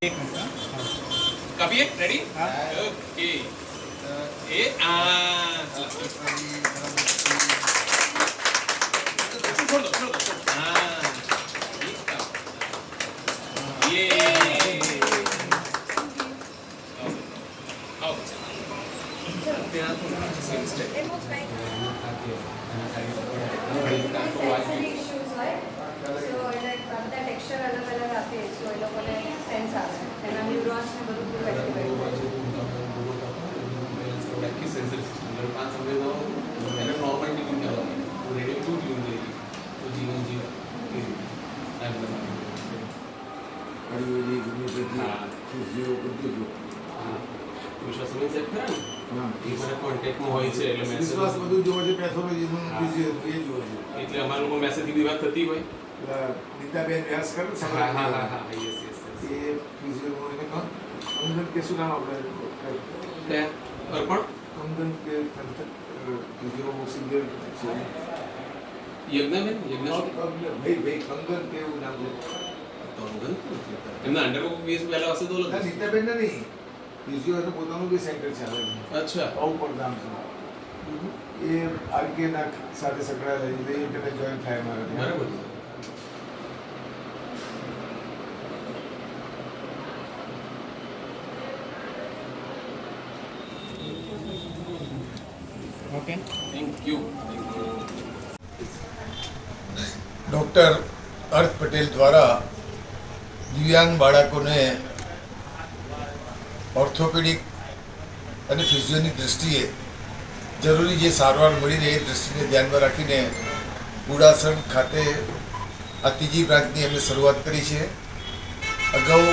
एक मिनट काफी है रेडी ओके ए छोड़ दो ये आओ વિશ્વાસની સેટ કરે ને એ મને કોન્ટેક્ટમાં હોય છે એટલે મેસેજ વિશ્વાસ બધું જોવે છે પેથોલોજીનું ફિઝિયોથેરાપી એ જોવે છે એટલે અમારા લોકો મેસેજથી બી વાત થતી હોય નીતાબેન વ્યાસ કરે ને હા યસ એ ફિઝિયોથેરાપી અંગન કે શું નામ આપણે અર્પણ અંગન કે ફિઝિયોથેરાપી છે યજ્ઞાબેન ભાઈ કંગન કે એવું નામ છે તો એમના અંડર વીસ પહેલા હશે તો નીતાબેન ને નહીં ફિઝિયો પોતાનું બી સેન્ટર છે અચ્છા આવું પણ નામ છે એ આરકે ના સાથે સંકળાયેલા છે ઇન્ટરનેટ જોઈન થાય અમારે બરાબર ओके થેન્ક યુ ડૉક્ટર અર્થ પટેલ દ્વારા દિવ્યાંગ બાળકોને ઓર્થોપેડિક અને ફિઝિયોની દૃષ્ટિએ જરૂરી જે સારવાર મળી રહે એ દૃષ્ટિને ધ્યાનમાં રાખીને કુડાસણ ખાતે આ ત્રીજી બ્રાન્ચની એમણે શરૂઆત કરી છે. અગાઉ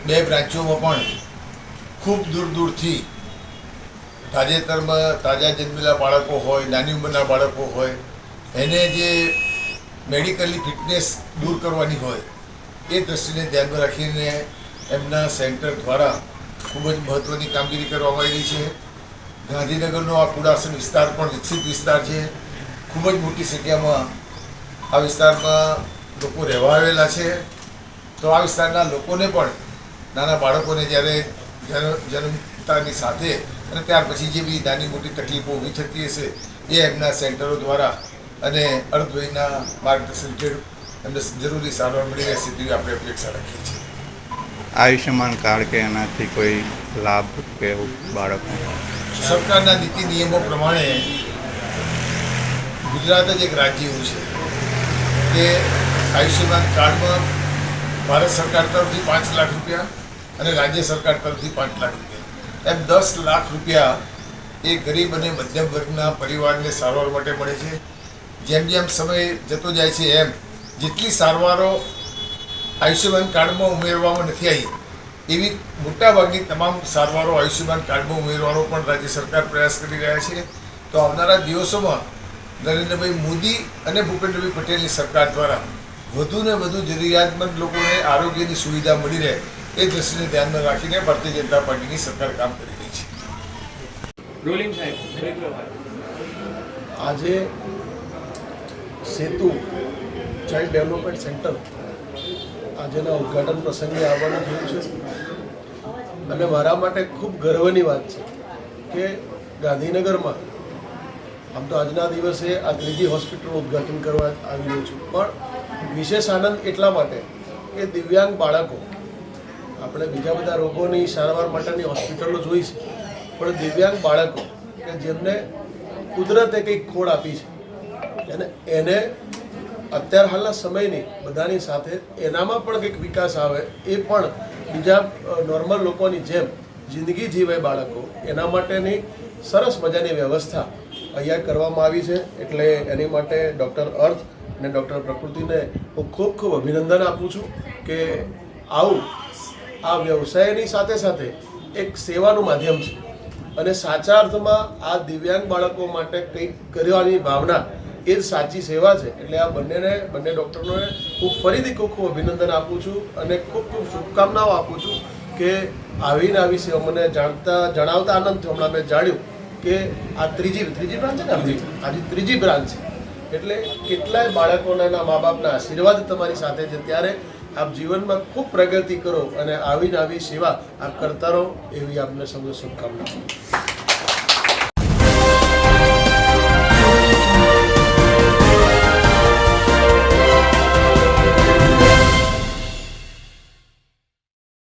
2 બ્રાન્ચોમાં પણ ખૂબ દૂર દૂરથી તાજેતરમાં તાજા જન્મેલા બાળકો હોય, નાની ઉંમરના બાળકો હોય, એને જે મેડિકલી ફિટનેસ દૂર કરવાની હોય એ દૃષ્ટિને ધ્યાનમાં રાખીને એમના સેન્ટર દ્વારા ખૂબ જ મહત્ત્વની કામગીરી કરવામાં આવી છે. ગાંધીનગરનો આ કુડાસણ વિસ્તાર પણ વિકસિત વિસ્તાર છે. ખૂબ જ મોટી સંખ્યામાં આ વિસ્તારમાં લોકો રહેવા આવેલા છે. તો આ વિસ્તારના લોકોને પણ નાના બાળકોને જ્યારે જન્મતાની સાથે અને ત્યાર પછી જે બી નાની મોટી તકલીફો ઊભી થતી હશે એ એમના સેન્ટરો દ્વારા અને અર્ધવયના માર્ગદર્શન હેઠળ એમને જરૂરી સારવાર મળી રહેશે તેવી આપણે અપેક્ષા રાખીએ છીએ. आयुष्मान कार्ड के एनाથી કોઈ લાભ કે બાળકો સરકારના નીતિ નિયમો પ્રમાણે ગુજરાત જ એક રાજ્ય એવું છે કે આયુષ્યમાન કાર્ડમાં ભારત સરકાર તરફથી 5 લાખ રૂપિયા અને રાજ્ય સરકાર તરફથી 5 લાખ રૂપિયા એમ 10 લાખ રૂપિયા એ ગરીબ અને મધ્યમ વર્ગના પરિવારને સારવાર માટે મળે છે. જેમ જેમ સમય જતો જાય છે એમ જેટલી સારવારો આયુષ્યમાન કાર્ડમાં ઉમેરવામાં નથી આવી એવી મોટાભાગની તમામ સારવારો આયુષ્યમાન કાર્ડમાં ઉમેરવાનો પણ રાજ્ય સરકાર પ્રયાસ કરી રહ્યા છે. તો આવનારા દિવસોમાં નરેન્દ્રભાઈ મોદી અને ભૂપેન્દ્રભાઈ પટેલની સરકાર દ્વારા વધુને વધુ જરૂરિયાતમંદ લોકોને આરોગ્યની સુવિધા મળી રહે એ દ્રષ્ટિને ધ્યાનમાં રાખીને ભારતીય જનતા પાર્ટીની સરકાર કામ કરી રહી છે. રોલિંગ સાહેબ આજે સેતુ ચાઇલ્ડ ડેવલપમેન્ટ સેન્ટર આજના ઉદ્ઘાટન પ્રસંગે આવવાનું થયું છે અને મારા માટે ખૂબ ગર્વની વાત છે કે ગાંધીનગરમાં આમ તો આજના દિવસે આ ત્રીજી હોસ્પિટલનું ઉદ્ઘાટન કરવા આવી રહ્યું છું, પણ વિશેષ આનંદ એટલા માટે કે દિવ્યાંગ બાળકો આપણે બીજા બધા રોગોની સારવાર માટેની હોસ્પિટલો જોઈ છે, પણ દિવ્યાંગ બાળકો કે જેમને કુદરતે કંઈક ખોડ આપી છે અને એને અત્યાર હાલના સમયની બધાની સાથે એનામાં પણ કંઈક વિકાસ આવે, એ પણ બીજા નોર્મલ લોકોની જેમ જિંદગી જીવે બાળકો, એના માટેની સરસ મજાની વ્યવસ્થા અહીંયા કરવામાં આવી છે. એટલે એની માટે ડૉક્ટર અર્થ અને ડૉક્ટર પ્રકૃતિને હું ખૂબ ખૂબ અભિનંદન આપું છું કે આવું આ વ્યવસાયની સાથે સાથે એક સેવાનું માધ્યમ છે અને સાચા અર્થમાં આ દિવ્યાંગ બાળકો માટે કંઈક કરવાની ભાવના એ જ સાચી સેવા છે. એટલે આ બંને ડૉક્ટરોને હું ફરીથી ખૂબ ખૂબ અભિનંદન આપું છું અને ખૂબ ખૂબ શુભકામનાઓ આપું છું કે આવીને આવી સેવા મને જણાવતા આનંદ થયો. હમણાં મેં જાણ્યું કે આ ત્રીજી બ્રાન્ચ છે ને, આજે ત્રીજી બ્રાન્ચ છે, એટલે કેટલાય બાળકોના મા બાપના આશીર્વાદ તમારી સાથે છે, ત્યારે આપ જીવનમાં ખૂબ પ્રગતિ કરો અને આવી ને આવી સેવા આપ કરતા રહો એવી આપને સૌને શુભકામનાઓ.